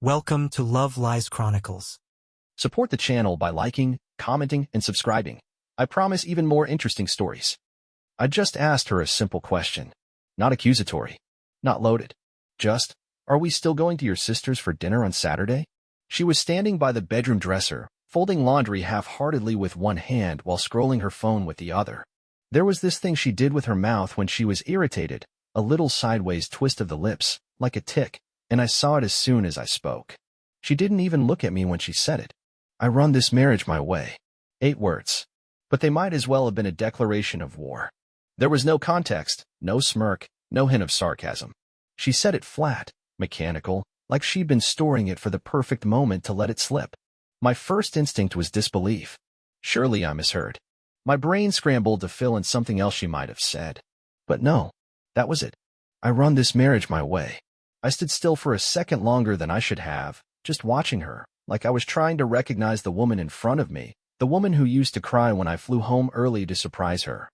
Welcome to Love Lies Chronicles. Support the channel by liking, commenting, and subscribing. I promise even more interesting stories. I just asked her a simple question. Not accusatory. Not loaded. Just, are we still going to your sister's for dinner on Saturday? She was standing by the bedroom dresser, folding laundry half-heartedly with one hand while scrolling her phone with the other. There was this thing she did with her mouth when she was irritated, a little sideways twist of the lips, like a tick, and I saw it as soon as I spoke. She didn't even look at me when she said it. I run this marriage my way. 8 words. But they might as well have been a declaration of war. There was no context, no smirk, no hint of sarcasm. She said it flat, mechanical, like she'd been storing it for the perfect moment to let it slip. My first instinct was disbelief. Surely I misheard. My brain scrambled to fill in something else she might have said. But no, that was it. I run this marriage my way. I stood still for a second longer than I should have, just watching her, like I was trying to recognize the woman in front of me, the woman who used to cry when I flew home early to surprise her.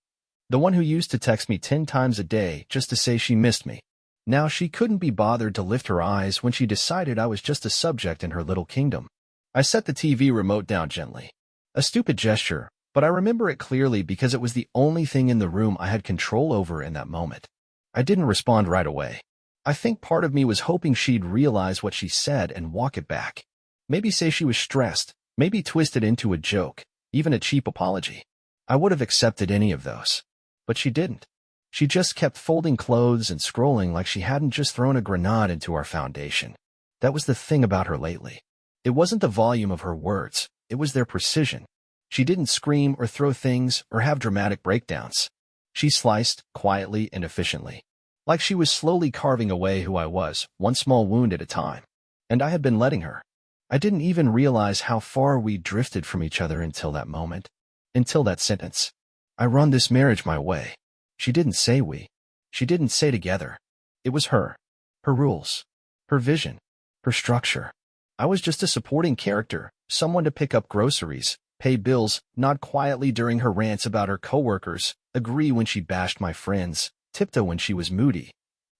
The one who used to text me 10 times a day just to say she missed me. Now she couldn't be bothered to lift her eyes when she decided I was just a subject in her little kingdom. I set the TV remote down gently. A stupid gesture, but I remember it clearly because it was the only thing in the room I had control over in that moment. I didn't respond right away. I think part of me was hoping she'd realize what she said and walk it back. Maybe say she was stressed, maybe twist it into a joke, even a cheap apology. I would have accepted any of those. But she didn't. She just kept folding clothes and scrolling like she hadn't just thrown a grenade into our foundation. That was the thing about her lately. It wasn't the volume of her words, it was their precision. She didn't scream or throw things or have dramatic breakdowns. She sliced, quietly and efficiently. Like she was slowly carving away who I was, one small wound at a time. And I had been letting her. I didn't even realize how far we drifted from each other until that moment. Until that sentence. I run this marriage my way. She didn't say we. She didn't say together. It was her. Her rules. Her vision. Her structure. I was just a supporting character, someone to pick up groceries, pay bills, nod quietly during her rants about her coworkers, agree when she bashed my friends, tiptoe when she was moody,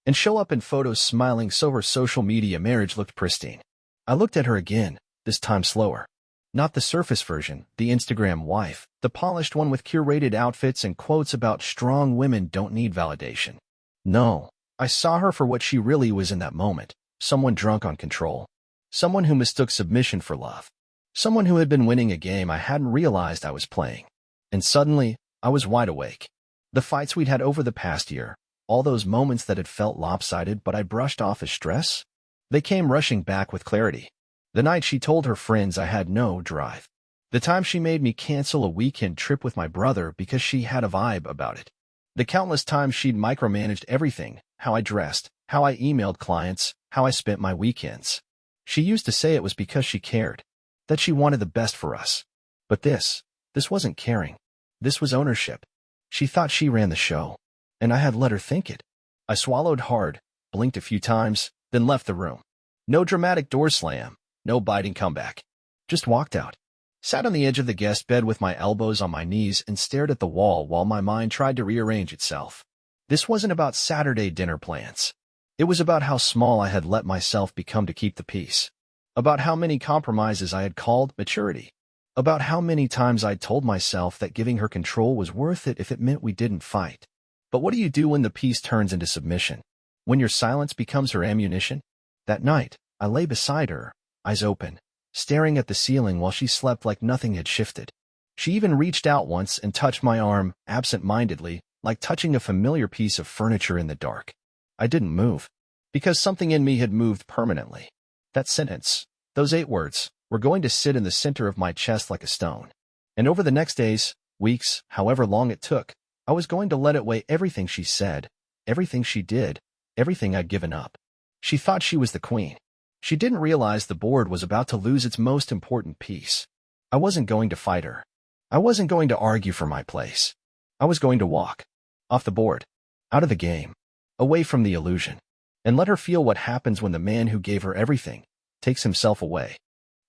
and show up in photos smiling so her social media marriage looked pristine. I looked at her again, this time slower. Not the surface version, the Instagram wife, the polished one with curated outfits and quotes about strong women don't need validation. No, I saw her for what she really was in that moment, someone drunk on control. Someone who mistook submission for love. Someone who had been winning a game I hadn't realized I was playing. And suddenly, I was wide awake. The fights we'd had over the past year, all those moments that had felt lopsided but I brushed off as stress, they came rushing back with clarity. The night she told her friends I had no drive. The time she made me cancel a weekend trip with my brother because she had a vibe about it. The countless times she'd micromanaged everything, how I dressed, how I emailed clients, how I spent my weekends. She used to say it was because she cared, that she wanted the best for us. But this wasn't caring. This was ownership. She thought she ran the show, and I had let her think it. I swallowed hard, blinked a few times, then left the room. No dramatic door slam, no biting comeback. Just walked out. Sat on the edge of the guest bed with my elbows on my knees and stared at the wall while my mind tried to rearrange itself. This wasn't about Saturday dinner plans. It was about how small I had let myself become to keep the peace. About how many compromises I had called maturity. About how many times I'd told myself that giving her control was worth it if it meant we didn't fight. But what do you do when the peace turns into submission? When your silence becomes her ammunition? That night, I lay beside her, eyes open, staring at the ceiling while she slept like nothing had shifted. She even reached out once and touched my arm, absent-mindedly, like touching a familiar piece of furniture in the dark. I didn't move, because something in me had moved permanently. That sentence, those 8 words, were going to sit in the center of my chest like a stone. And over the next days, weeks, however long it took, I was going to let it weigh everything she said, everything she did, everything I'd given up. She thought she was the queen. She didn't realize the board was about to lose its most important piece. I wasn't going to fight her. I wasn't going to argue for my place. I was going to walk. Off the board. Out of the game. Away from the illusion. And let her feel what happens when the man who gave her everything takes himself away.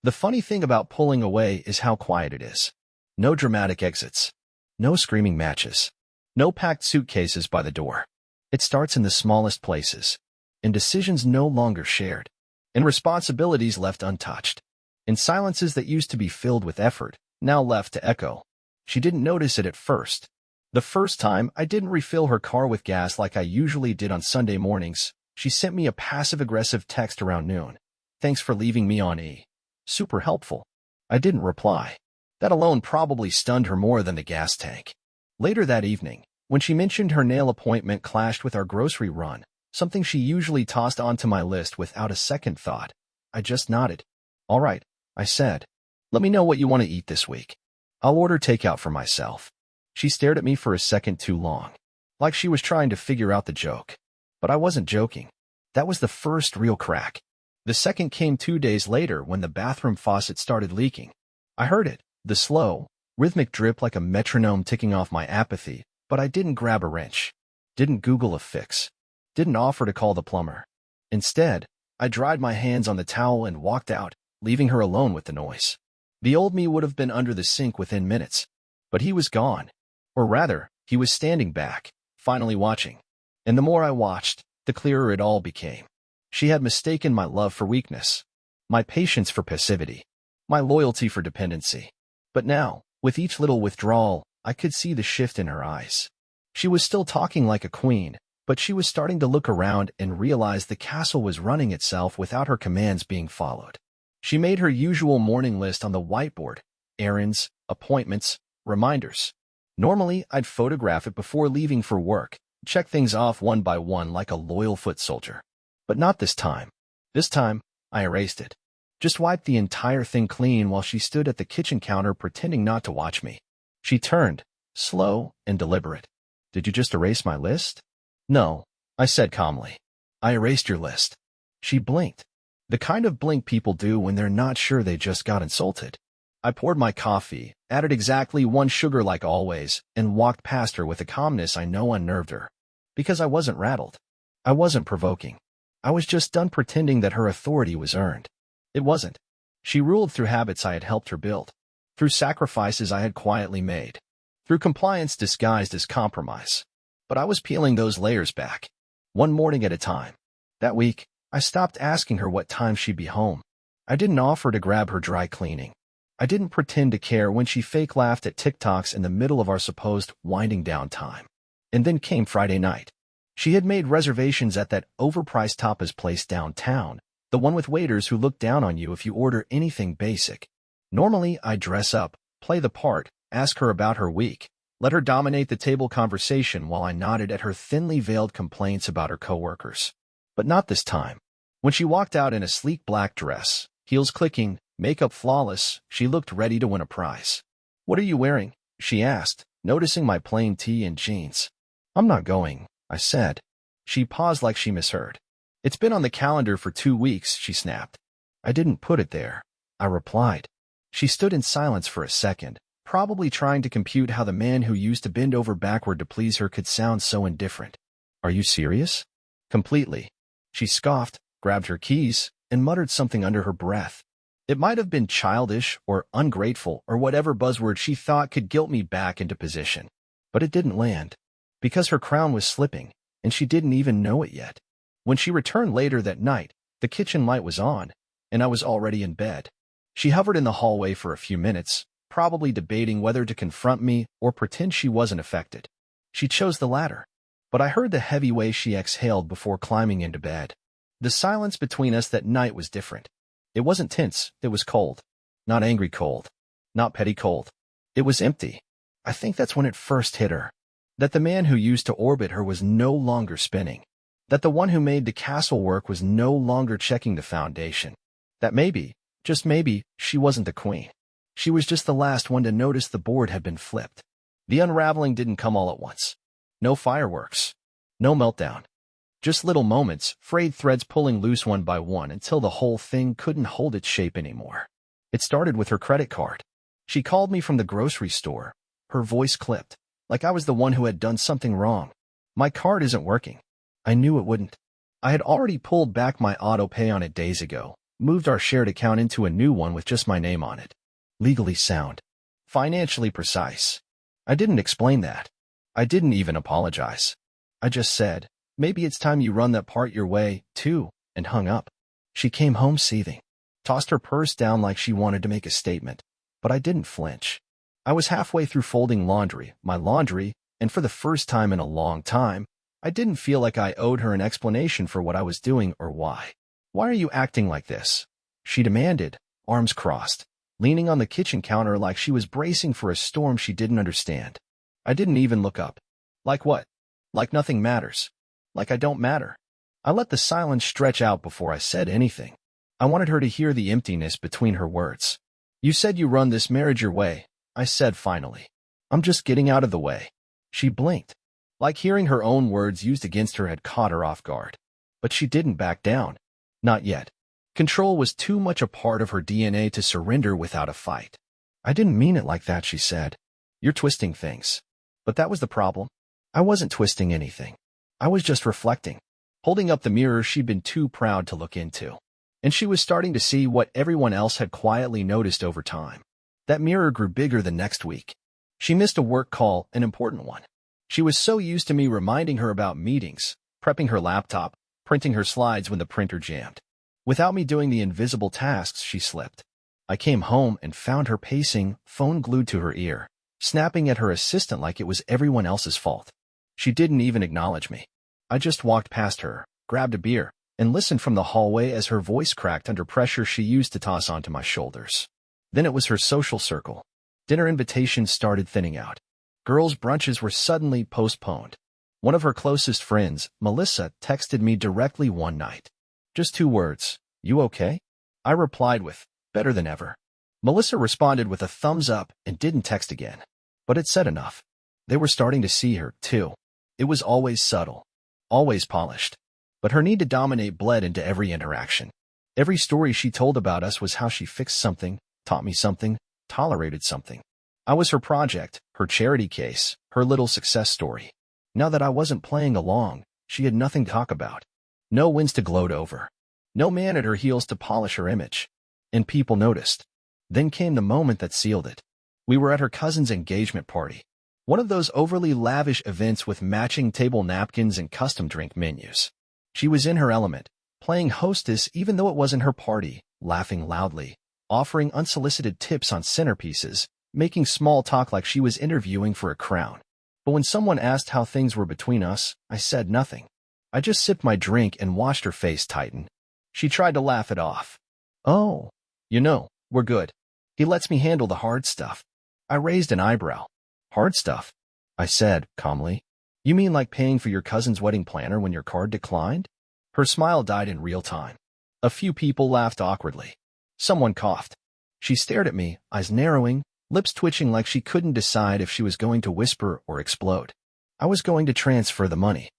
The funny thing about pulling away is how quiet it is. No dramatic exits. No screaming matches. No packed suitcases by the door. It starts in the smallest places. In decisions no longer shared. and responsibilities left untouched, and silences that used to be filled with effort, now left to echo. She didn't notice it at first. The first time, I didn't refill her car with gas like I usually did on Sunday mornings. She sent me a passive-aggressive text around noon. "Thanks for leaving me on E. Super helpful." I didn't reply. That alone probably stunned her more than the gas tank. Later that evening, when she mentioned her nail appointment clashed with our grocery run, something she usually tossed onto my list without a second thought, I just nodded. "All right," I said. "Let me know what you want to eat this week. I'll order takeout for myself." She stared at me for a second too long, like she was trying to figure out the joke. But I wasn't joking. That was the first real crack. The second came 2 days later when the bathroom faucet started leaking. I heard it, the slow, rhythmic drip like a metronome ticking off my apathy, but I didn't grab a wrench, didn't Google a fix, didn't offer to call the plumber. Instead, I dried my hands on the towel and walked out, leaving her alone with the noise. The old me would have been under the sink within minutes, but he was gone. Or rather, he was standing back, finally watching. And the more I watched, the clearer it all became. She had mistaken my love for weakness, my patience for passivity, my loyalty for dependency. But now, with each little withdrawal, I could see the shift in her eyes. She was still talking like a queen, but she was starting to look around and realize the castle was running itself without her commands being followed. She made her usual morning list on the whiteboard: errands, appointments, reminders. Normally, I'd photograph it before leaving for work, check things off one by one like a loyal foot soldier. But not this time. This time, I erased it. Just wiped the entire thing clean while she stood at the kitchen counter pretending not to watch me. She turned, slow and deliberate. "Did you just erase my list?" "No," I said calmly. "I erased your list." She blinked. The kind of blink people do when they're not sure they just got insulted. I poured my coffee, added exactly 1 sugar like always, and walked past her with a calmness I know unnerved her. Because I wasn't rattled. I wasn't provoking. I was just done pretending that her authority was earned. It wasn't. She ruled through habits I had helped her build, through sacrifices I had quietly made, through compliance disguised as compromise. But I was peeling those layers back, one morning at a time. That week, I stopped asking her what time she'd be home. I didn't offer to grab her dry cleaning. I didn't pretend to care when she fake laughed at TikToks in the middle of our supposed winding down time. And then came Friday night. She had made reservations at that overpriced tapas place downtown, the one with waiters who look down on you if you order anything basic. Normally, I'd dress up, play the part, ask her about her week, let her dominate the table conversation while I nodded at her thinly veiled complaints about her coworkers. But not this time. When she walked out in a sleek black dress, heels clicking, makeup flawless, she looked ready to win a prize. "What are you wearing?" she asked, noticing my plain tee and jeans. "I'm not going," I said. She paused like she misheard. "It's been on the calendar for 2 weeks," she snapped. "I didn't put it there," I replied. She stood in silence for a second, probably trying to compute how the man who used to bend over backward to please her could sound so indifferent. "Are you serious?" "Completely." She scoffed, grabbed her keys, and muttered something under her breath. It might have been childish or ungrateful or whatever buzzword she thought could guilt me back into position. But it didn't land. Because her crown was slipping, and she didn't even know it yet. When she returned later that night, the kitchen light was on, and I was already in bed. She hovered in the hallway for a few minutes, probably debating whether to confront me or pretend she wasn't affected. She chose the latter. But I heard the heavy way she exhaled before climbing into bed. The silence between us that night was different. It wasn't tense, it was cold. Not angry cold. Not petty cold. It was empty. I think that's when it first hit her. That the man who used to orbit her was no longer spinning. That the one who made the castle work was no longer checking the foundation. That maybe, just maybe, she wasn't the queen. She was just the last one to notice the board had been flipped. The unraveling didn't come all at once. No fireworks. No meltdown. Just little moments, frayed threads pulling loose one by one until the whole thing couldn't hold its shape anymore. It started with her credit card. She called me from the grocery store. Her voice clipped, like I was the one who had done something wrong. "My card isn't working." I knew it wouldn't. I had already pulled back my auto pay on it days ago, moved our shared account into a new one with just my name on it. Legally sound. Financially precise. I didn't explain that. I didn't even apologize. I just said, "Maybe it's time you run that part your way, too," and hung up. She came home seething, tossed her purse down like she wanted to make a statement, but I didn't flinch. I was halfway through folding my laundry, and for the first time in a long time, I didn't feel like I owed her an explanation for what I was doing or why. "Why are you acting like this?" she demanded, arms crossed, leaning on the kitchen counter like she was bracing for a storm she didn't understand. I didn't even look up. Like what? Like nothing matters. Like I don't matter. I let the silence stretch out before I said anything. I wanted her to hear the emptiness between her words. "You said you run this marriage your way," I said finally. "I'm just getting out of the way." She blinked, like hearing her own words used against her had caught her off guard. But she didn't back down. Not yet. Control was too much a part of her DNA to surrender without a fight. "I didn't mean it like that," she said. "You're twisting things." But that was the problem. I wasn't twisting anything. I was just reflecting, holding up the mirror she'd been too proud to look into. And she was starting to see what everyone else had quietly noticed over time. That mirror grew bigger the next week. She missed a work call, an important one. She was so used to me reminding her about meetings, prepping her laptop, printing her slides when the printer jammed. Without me doing the invisible tasks, she slipped. I came home and found her pacing, phone glued to her ear, snapping at her assistant like it was everyone else's fault. She didn't even acknowledge me. I just walked past her, grabbed a beer, and listened from the hallway as her voice cracked under pressure she used to toss onto my shoulders. Then it was her social circle. Dinner invitations started thinning out. Girls' brunches were suddenly postponed. One of her closest friends, Melissa, texted me directly one night. Just 2 words, "You okay?" I replied with, "Better than ever." Melissa responded with a thumbs up and didn't text again. But it said enough. They were starting to see her, too. It was always subtle, always polished. But her need to dominate bled into every interaction. Every story she told about us was how she fixed something, taught me something, tolerated something. I was her project, her charity case, her little success story. Now that I wasn't playing along, she had nothing to talk about. No wins to gloat over. No man at her heels to polish her image. And people noticed. Then came the moment that sealed it. We were at her cousin's engagement party. One of those overly lavish events with matching table napkins and custom drink menus. She was in her element, playing hostess even though it wasn't her party, laughing loudly, offering unsolicited tips on centerpieces, making small talk like she was interviewing for a crown. But when someone asked how things were between us, I said nothing. I just sipped my drink and watched her face tighten. She tried to laugh it off. "Oh, we're good. He lets me handle the hard stuff." I raised an eyebrow. "Hard stuff?" I said, calmly. "You mean like paying for your cousin's wedding planner when your card declined?" Her smile died in real time. A few people laughed awkwardly. Someone coughed. She stared at me, eyes narrowing, lips twitching like she couldn't decide if she was going to whisper or explode. "I was going to transfer the money."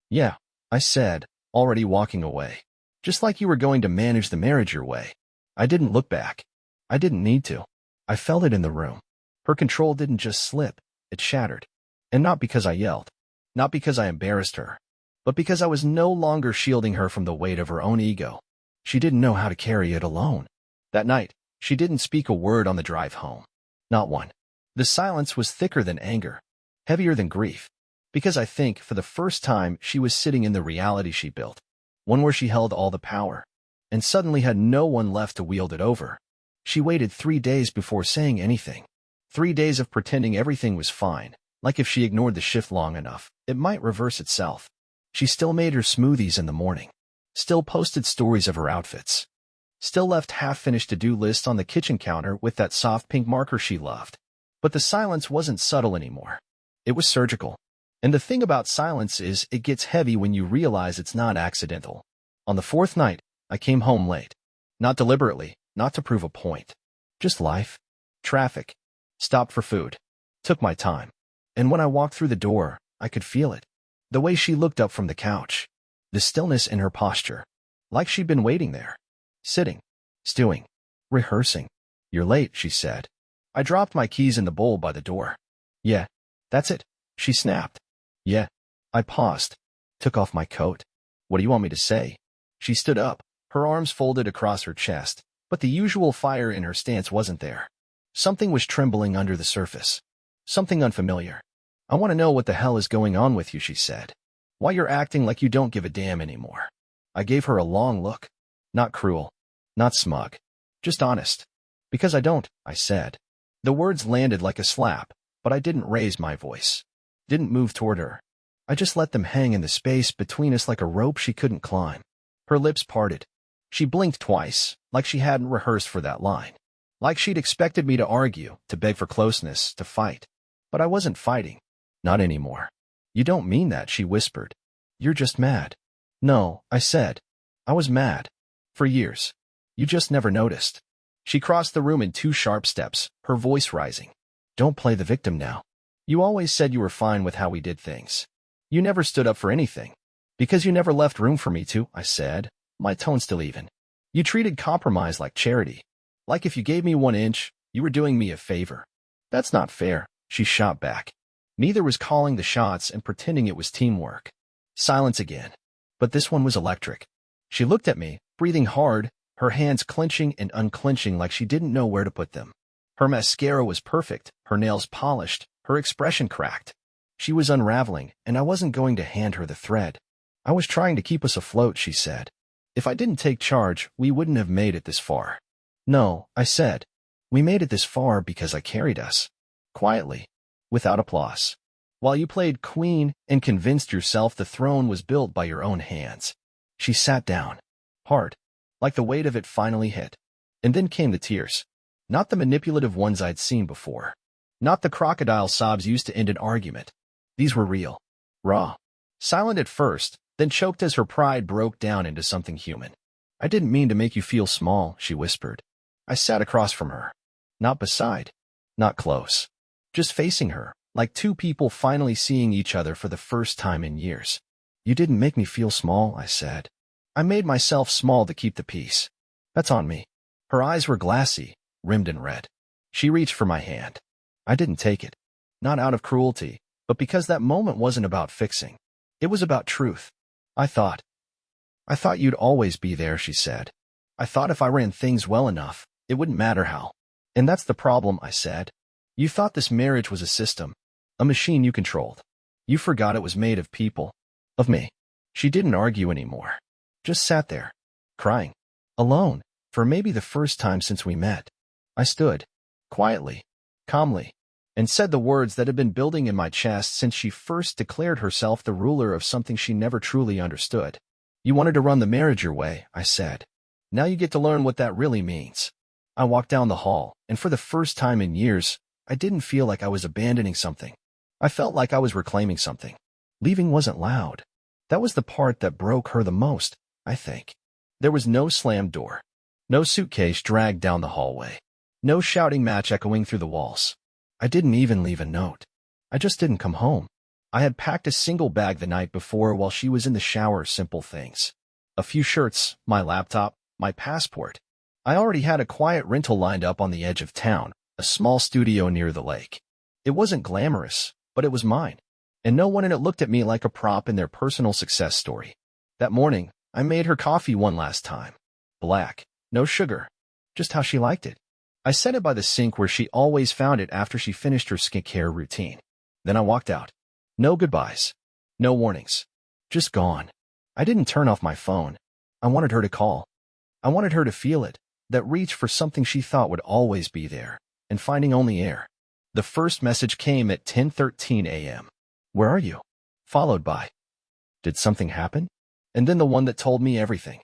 "Yeah," I said, already walking away. "Just like you were going to manage the marriage your way." I didn't look back. I didn't need to. I felt it in the room. Her control didn't just slip, it shattered. And not because I yelled. Not because I embarrassed her. But because I was no longer shielding her from the weight of her own ego. She didn't know how to carry it alone. That night, she didn't speak a word on the drive home. Not one. The silence was thicker than anger, heavier than grief. Because I think, for the first time, she was sitting in the reality she built. One where she held all the power. And suddenly had no one left to wield it over. She waited 3 days before saying anything. 3 days of pretending everything was fine, like if she ignored the shift long enough, it might reverse itself. She still made her smoothies in the morning. Still posted stories of her outfits. Still left half-finished to-do lists on the kitchen counter with that soft pink marker she loved. But the silence wasn't subtle anymore. It was surgical. And the thing about silence is it gets heavy when you realize it's not accidental. On the 4th night, I came home late. Not deliberately, not to prove a point. Just life. Traffic. Stopped for food. Took my time. And when I walked through the door, I could feel it. The way she looked up from the couch. The stillness in her posture. Like she'd been waiting there. Sitting. Stewing. Rehearsing. "You're late," she said. I dropped my keys in the bowl by the door. "Yeah, that's it," she snapped. "Yeah." I paused. Took off my coat. "What do you want me to say?" She stood up, her arms folded across her chest, but the usual fire in her stance wasn't there. Something was trembling under the surface. Something unfamiliar. "I want to know what the hell is going on with you," she said. "Why you're acting like you don't give a damn anymore." I gave her a long look. Not cruel. Not smug. Just honest. Because I don't, I said. The words landed like a slap, but I didn't raise my voice. Didn't move toward her. I just let them hang in the space between us like a rope she couldn't climb. Her lips parted. She blinked twice, like she hadn't rehearsed for that line. Like she'd expected me to argue, to beg for closeness, to fight. But I wasn't fighting. Not anymore. You don't mean that, she whispered. You're just mad. No, I said. I was mad. For years. You just never noticed. She crossed the room in 2 sharp steps, her voice rising. Don't play the victim now. You always said you were fine with how we did things. You never stood up for anything. Because you never left room for me to, I said, my tone still even. You treated compromise like charity. Like if you gave me 1 inch, you were doing me a favor. That's not fair, she shot back. Neither was calling the shots and pretending it was teamwork. Silence again. But this one was electric. She looked at me, breathing hard, her hands clenching and unclenching like she didn't know where to put them. Her mascara was perfect, her nails polished, her expression cracked. She was unraveling, and I wasn't going to hand her the thread. I was trying to keep us afloat, she said. If I didn't take charge, we wouldn't have made it this far. No, I said. We made it this far because I carried us. Quietly. Without applause. While you played queen and convinced yourself the throne was built by your own hands. She sat down. Hard. Like the weight of it finally hit. And then came the tears. Not the manipulative ones I'd seen before. Not the crocodile sobs used to end an argument. These were real. Raw. Silent at first, then choked as her pride broke down into something human. I didn't mean to make you feel small, she whispered. I sat across from her. Not beside. Not close. Just facing her, like 2 people finally seeing each other for the first time in years. You didn't make me feel small, I said. I made myself small to keep the peace. That's on me. Her eyes were glassy, rimmed in red. She reached for my hand. I didn't take it. Not out of cruelty, but because that moment wasn't about fixing. It was about truth. I thought you'd always be there, she said. I thought if I ran things well enough, it wouldn't matter how. And that's the problem, I said. You thought this marriage was a system, a machine you controlled. You forgot it was made of people. Of me. She didn't argue anymore. Just sat there. Crying. Alone. For maybe the first time since we met. I stood. Quietly. Calmly. And said the words that had been building in my chest since she first declared herself the ruler of something she never truly understood. You wanted to run the marriage your way, I said. Now you get to learn what that really means. I walked down the hall, and for the first time in years, I didn't feel like I was abandoning something. I felt like I was reclaiming something. Leaving wasn't loud. That was the part that broke her the most, I think. There was no slammed door. No suitcase dragged down the hallway. No shouting match echoing through the walls. I didn't even leave a note. I just didn't come home. I had packed a single bag the night before while she was in the shower, simple things. A few shirts, my laptop, my passport. I already had a quiet rental lined up on the edge of town, a small studio near the lake. It wasn't glamorous, but it was mine. And no one in it looked at me like a prop in their personal success story. That morning, I made her coffee one last time. Black, no sugar, just how she liked it. I set it by the sink where she always found it after she finished her skincare routine. Then I walked out. No goodbyes. No warnings. Just gone. I didn't turn off my phone. I wanted her to call. I wanted her to feel it, that reach for something she thought would always be there, and finding only air. The first message came at 10:13 a.m. Where are you? Followed by, did something happen? And then the one that told me everything.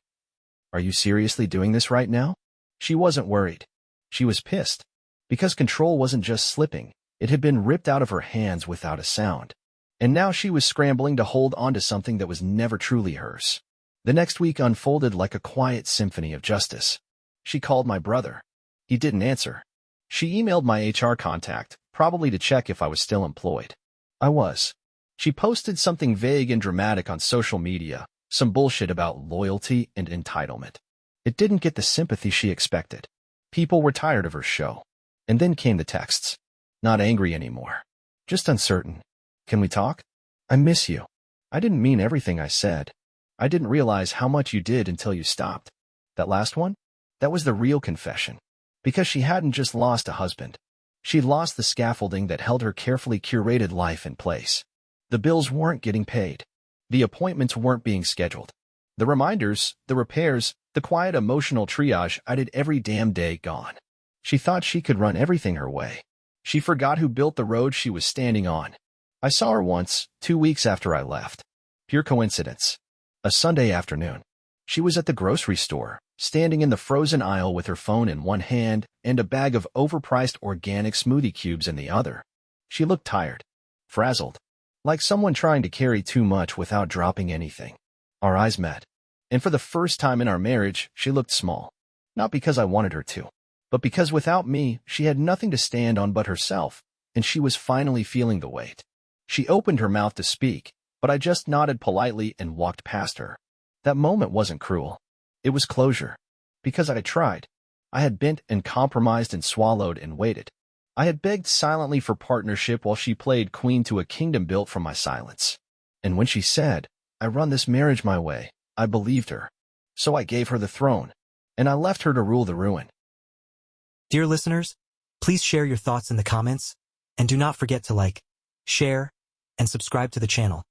Are you seriously doing this right now? She wasn't worried. She was pissed. Because control wasn't just slipping, it had been ripped out of her hands without a sound. And now she was scrambling to hold onto something that was never truly hers. The next week unfolded like a quiet symphony of justice. She called my brother. He didn't answer. She emailed my HR contact, probably to check if I was still employed. I was. She posted something vague and dramatic on social media, some bullshit about loyalty and entitlement. It didn't get the sympathy she expected. People were tired of her show. And then came the texts. Not angry anymore. Just uncertain. Can we talk? I miss you. I didn't mean everything I said. I didn't realize how much you did until you stopped. That last one? That was the real confession. Because she hadn't just lost a husband. She'd lost the scaffolding that held her carefully curated life in place. The bills weren't getting paid. The appointments weren't being scheduled. The reminders, the repairs, The quiet emotional triage I did every damn day gone. She thought she could run everything her way. She forgot who built the road she was standing on. I saw her once, 2 weeks after I left. Pure coincidence. A Sunday afternoon. She was at the grocery store, standing in the frozen aisle with her phone in one hand and a bag of overpriced organic smoothie cubes in the other. She looked tired, frazzled, like someone trying to carry too much without dropping anything. Our eyes met, and for the first time in our marriage, she looked small. Not because I wanted her to, but because without me, she had nothing to stand on but herself, and she was finally feeling the weight. She opened her mouth to speak, but I just nodded politely and walked past her. That moment wasn't cruel. It was closure. Because I had tried. I had bent and compromised and swallowed and waited. I had begged silently for partnership while she played queen to a kingdom built from my silence. And when she said, "I run this marriage my way," I believed her. So I gave her the throne, and I left her to rule the ruin. Dear listeners, please share your thoughts in the comments, and do not forget to like, share, and subscribe to the channel.